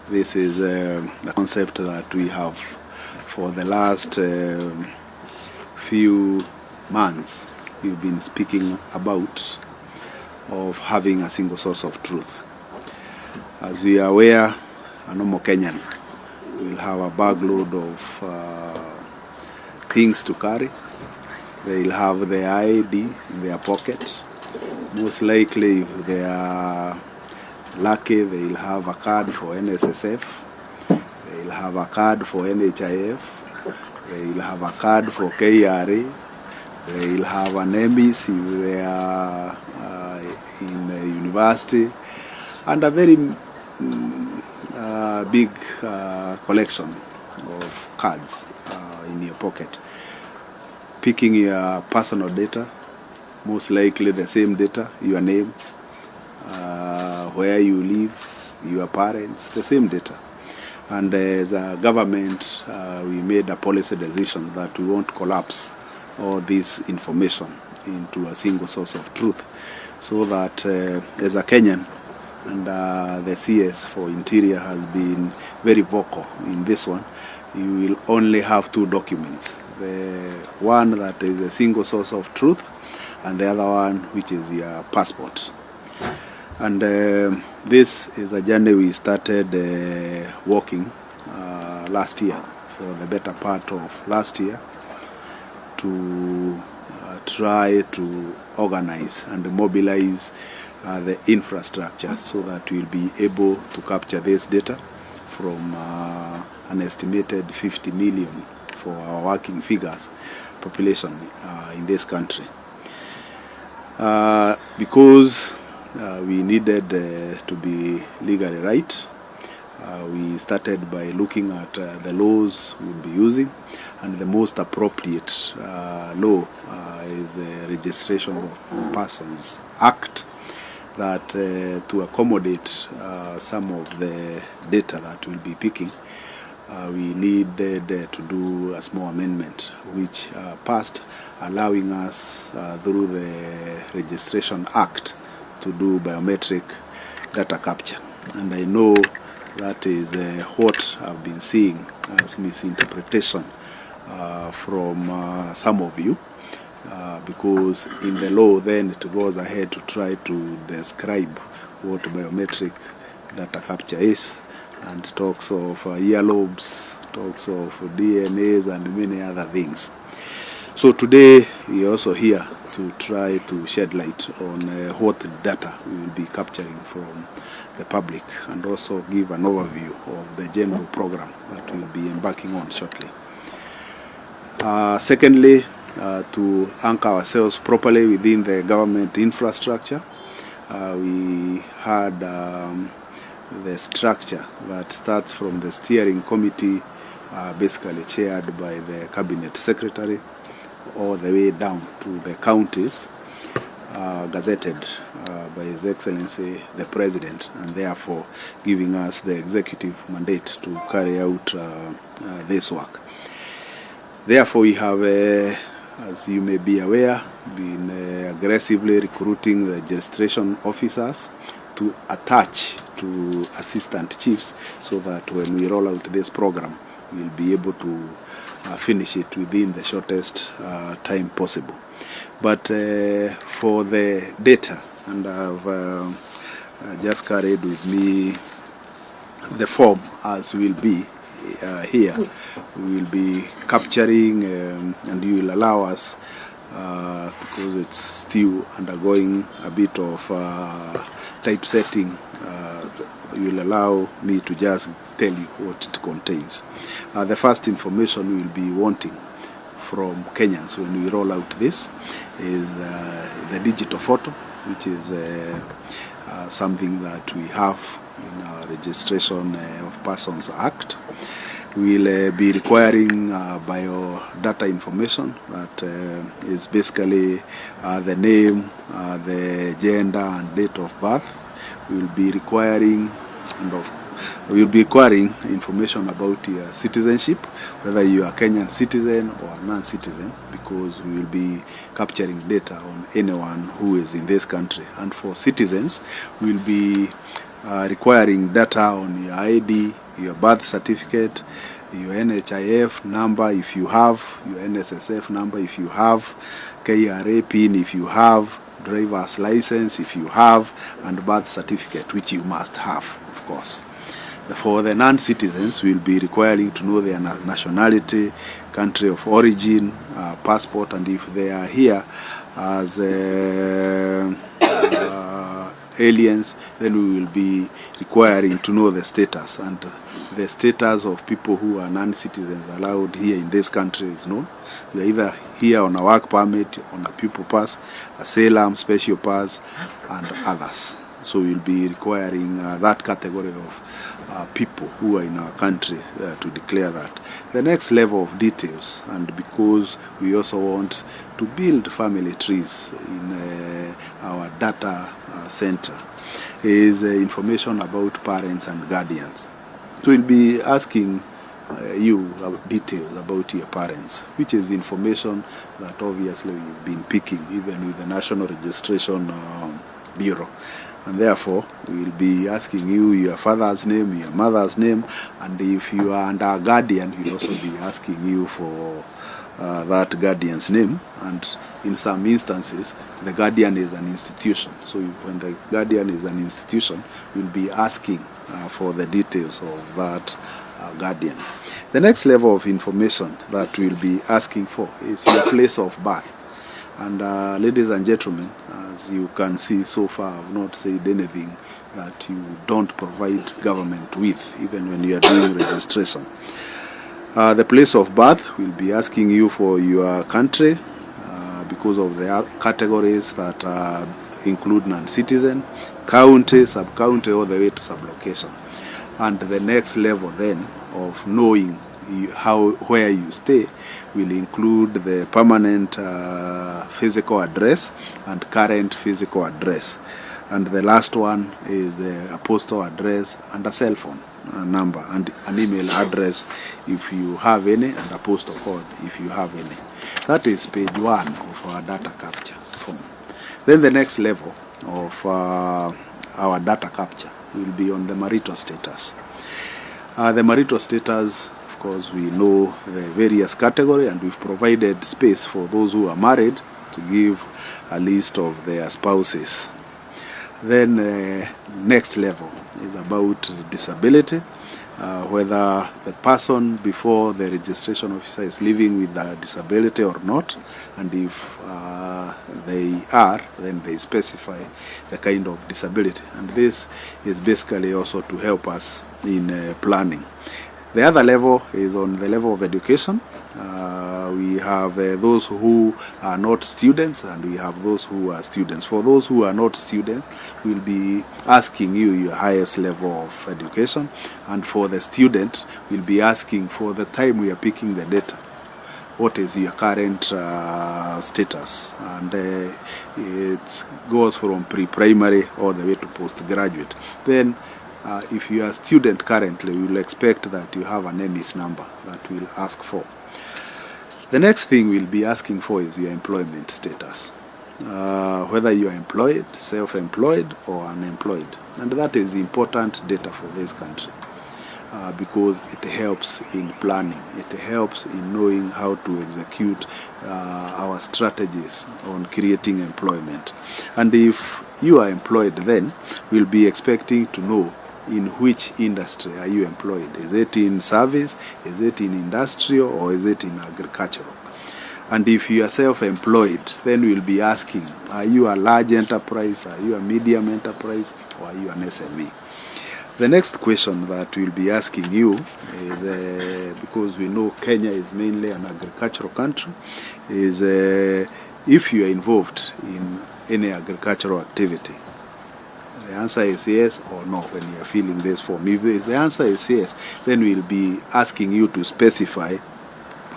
This is a concept that we have for the last few months we've been speaking about, of having a single source of truth. As we are aware, a normal Kenyan will have a bagload of things to carry. They'll have their ID in their pocket. Most likely, if they are lucky, they'll have a card for NSSF. They'll have a card for NHIF. They'll have a card for KRA. They'll have an MEC if they are in a university, and a very big collection of cards in your pocket. Picking your personal data, most likely the same data, your name, where you live, your parents, the same data. And as a government, we made a policy decision that we won't collapse all this information into a single source of truth, so that as a Kenyan, and the CS for Interior has been very vocal in this one, you will only have two documents. The one that is a single source of truth, and the other one which is your passport. And this is a journey we started walking last year, for the better part of last year, to try to organize and mobilize the infrastructure so that we'll be able to capture this data from an estimated 50 million for our working figures population in this country. Because we needed to be legally right, we started by looking at the laws we'll be using, and the most appropriate law is the Registration of Persons Act, that to accommodate some of the data that we'll be picking, we needed to do a small amendment which passed, allowing us through the Registration Act to do biometric data capture. And I know that is what I've been seeing as misinterpretation from some of you, because in the law then it goes ahead to try to describe what biometric data capture is, and talks of earlobes, talks of DNAs and many other things. So today we are also here to try to shed light on what data we will be capturing from the public, and also give an overview of the general program that we will be embarking on shortly. Secondly, to anchor ourselves properly within the government infrastructure, we had the structure that starts from the steering committee, basically chaired by the cabinet secretary, all the way down to the counties, gazetted by His Excellency the President, and therefore giving us the executive mandate to carry out this work. Therefore, we have, as you may be aware, been aggressively recruiting the registration officers to attach to assistant chiefs, so that when we roll out this program, we'll be able to finish it within the shortest time possible. But for the data, and I've just carried with me the form as will be here, we will be capturing, and you will allow us, because it's still undergoing a bit of typesetting, you will allow me to just tell you what it contains. The first information we will be wanting from Kenyans when we roll out this is the digital photo, which is something that we have in our Registration of Persons Act. We'll be requiring biodata information, that is basically the name, the gender and date of birth. We'll be requiring information about your citizenship, whether you are a Kenyan citizen or a non-citizen, because we will be capturing data on anyone who is in this country. And for citizens, we'll be requiring data on your ID, your birth certificate, your NHIF number if you have, your NSSF number if you have, KRA PIN if you have, driver's license if you have, and birth certificate, which you must have, of course. For the non-citizens, we'll be requiring to know their nationality, country of origin, passport, and if they are here as aliens, then we will be requiring to know the status, and the status of people who are non-citizens allowed here in this country is known. We are either here on a work permit, on a pupil pass, asylum, special pass, and others. So we'll be requiring that category of people who are in our country to declare that. The next level of details, and because we also want to build family trees in our data center, is information about parents and guardians. So we'll be asking you details about your parents, which is information that obviously we've been picking even with the National Registration Bureau. And therefore, we'll be asking you your father's name, your mother's name, and if you are under a guardian, we'll also be asking you for that guardian's name. And in some instances, the guardian is an institution. So when the guardian is an institution, we'll be asking for the details of that guardian. The next level of information that we'll be asking for is your place of birth. And ladies and gentlemen, as you can see so far, I've not said anything that you don't provide government with, even when you are doing registration. The place of birth, we'll be asking you for your country because of the categories that include non-citizen, county, sub-county, all the way to sub-location. And the next level then of knowing where you stay will include the permanent physical address and current physical address. And the last one is a postal address and a cell phone number, and an email address if you have any, and a postal code if you have any. That is page 1 of our data capture form. Then the next level of our data capture will be on the marital status. The marital status, of course, we know the various category, and we've provided space for those who are married to give a list of their spouses. Then next level is about disability, whether the person before the registration officer is living with a disability or not, and if they are, then they specify the kind of disability, and this is basically also to help us in planning. The other level is on the level of education. We have those who are not students, and we have those who are students. For those who are not students, we'll be asking you your highest level of education, and for the student, we'll be asking for the time we are picking the data. What is your current status? And it goes from pre-primary all the way to postgraduate. Then if you are a student currently, we will expect that you have an NIS number that we'll ask for. The next thing we'll be asking for is your employment status, whether you are employed, self-employed, or unemployed. And that is important data for this country because it helps in planning. It helps in knowing how to execute our strategies on creating employment. And if you are employed, then we'll be expecting to know in which industry are you employed. Is it in service, is it in industrial, or is it in agricultural? And if you are self-employed, then we'll be asking, are you a large enterprise, are you a medium enterprise, or are you an SME? The next question that we'll be asking you is, because we know Kenya is mainly an agricultural country, is if you are involved in any agricultural activity. The answer is yes or no when you are filling this form. If the answer is yes, then we'll be asking you to specify,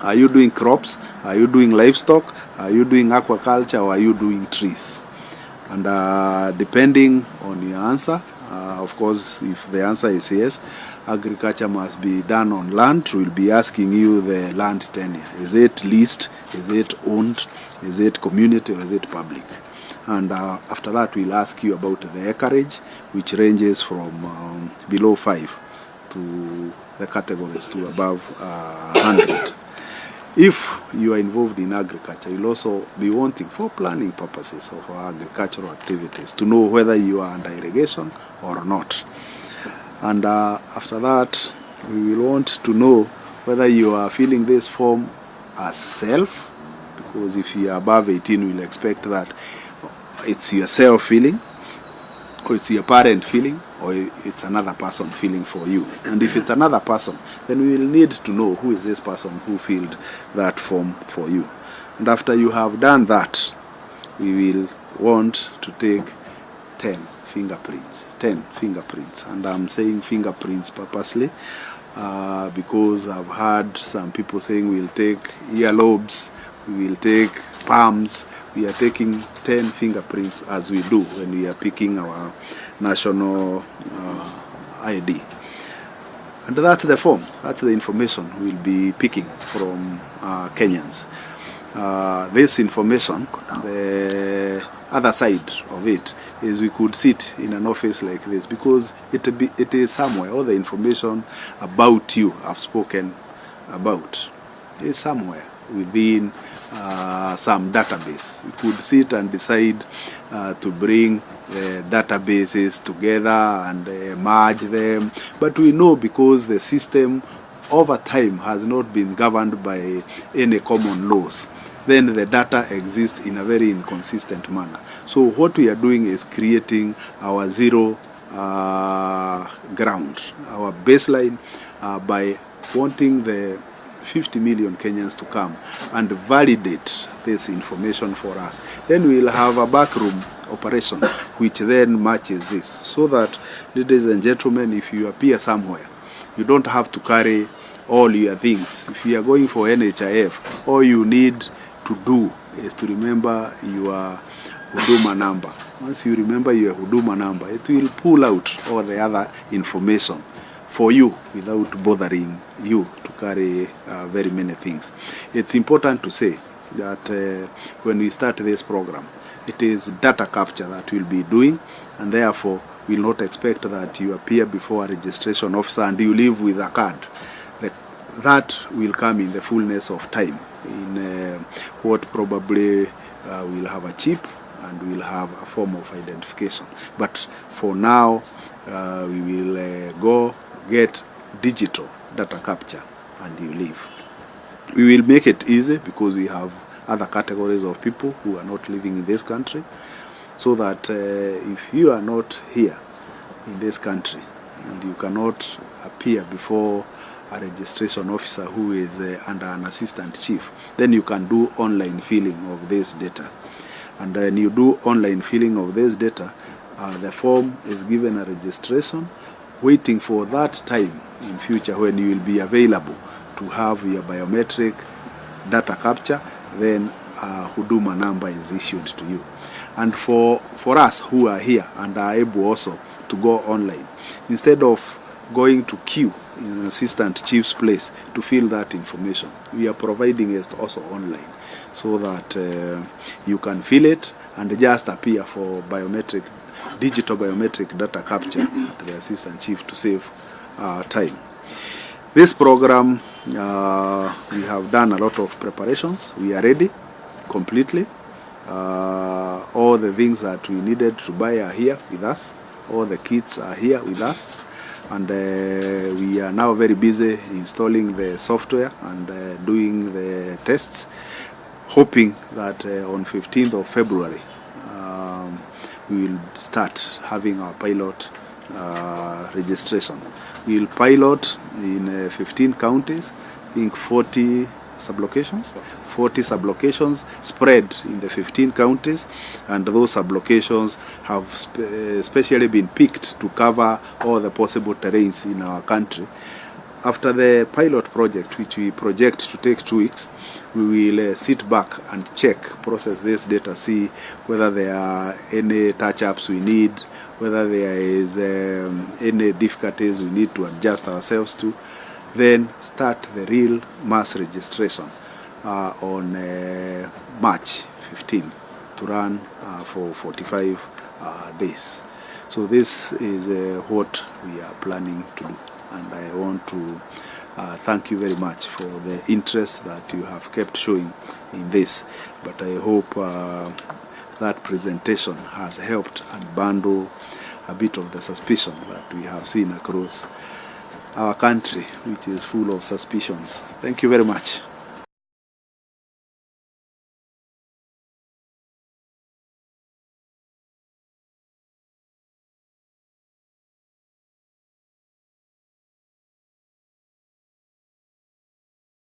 are you doing crops, are you doing livestock, are you doing aquaculture, or are you doing trees? And depending on your answer, of course, if the answer is yes, agriculture must be done on land. We'll be asking you the land tenure. Is it leased? Is it owned? Is it community? Or is it public? and after that we'll ask you about the acreage, which ranges from below 5 to the categories to above 100. If you are involved in agriculture, you'll also be wanting, for planning purposes of our agricultural activities, to know whether you are under irrigation or not. And after that, we will want to know whether you are filling this form as self, because if you are above 18, we'll expect that it's yourself filling, or it's your parent filling, or it's another person filling for you. And if it's another person, then we will need to know who is this person who filled that form for you. And after you have done that, we will want to take 10 fingerprints. 10 fingerprints. And I'm saying fingerprints purposely because I've heard some people saying we'll take earlobes, we will take palms. We are taking 10 fingerprints as we do when we are picking our national ID. And that's the form, that's the information we'll be picking from Kenyans. This information, the other side of it is we could sit in an office like this, because it is somewhere, all the information about you I've spoken about is somewhere within some database. We could sit and decide to bring the databases together and merge them, but we know, because the system over time has not been governed by any common laws, then the data exists in a very inconsistent manner. So what we are doing is creating our zero ground, our baseline, by wanting the 50 million Kenyans to come and validate this information for us. Then we'll have a backroom operation which then matches this, so that, ladies and gentlemen, if you appear somewhere, you don't have to carry all your things. If you are going for NHIF, all you need to do is to remember your Huduma number. Once you remember your Huduma number, it will pull out all the other information for you without bothering you to carry very many things. It's important to say that when we start this program, it is data capture that we'll be doing, and therefore we'll not expect that you appear before a registration officer and you leave with a card. That will come in the fullness of time, in what probably we'll have a chip and we'll have a form of identification. But for now, we will go get digital data capture and you leave. We will make it easy, because we have other categories of people who are not living in this country, so that if you are not here in this country and you cannot appear before a registration officer who is under an assistant chief, then you can do online filling of this data. And when you do online filling of this data, the form is given a registration, waiting for that time in future when you will be available to have your biometric data capture. Then a Huduma number is issued to you. And for us who are here and are able also to go online, instead of going to queue in an assistant chief's place to fill that information, we are providing it also online, so that you can fill it and just appear for digital biometric data capture at the assistant chief to save time. This program, we have done a lot of preparations. We are ready completely. All the things that we needed to buy are here with us. All the kits are here with us. And we are now very busy installing the software and doing the tests, hoping that on 15th of February, we will start having our pilot registration. We will pilot in 15 counties, I think 40 sublocations, 40 sublocations spread in the 15 counties, and those sublocations have specially been picked to cover all the possible terrains in our country. After the pilot project, which we project to take 2 weeks, we will sit back and check, process this data, see whether there are any touch-ups we need, whether there is any difficulties we need to adjust ourselves to, then start the real mass registration on March 15. to run for 45 days. So this is what we are planning to do, and I want to thank you very much for the interest that you have kept showing in this. But I hope that presentation has helped unbundle a bit of the suspicion that we have seen across our country, which is full of suspicions. Thank you very much.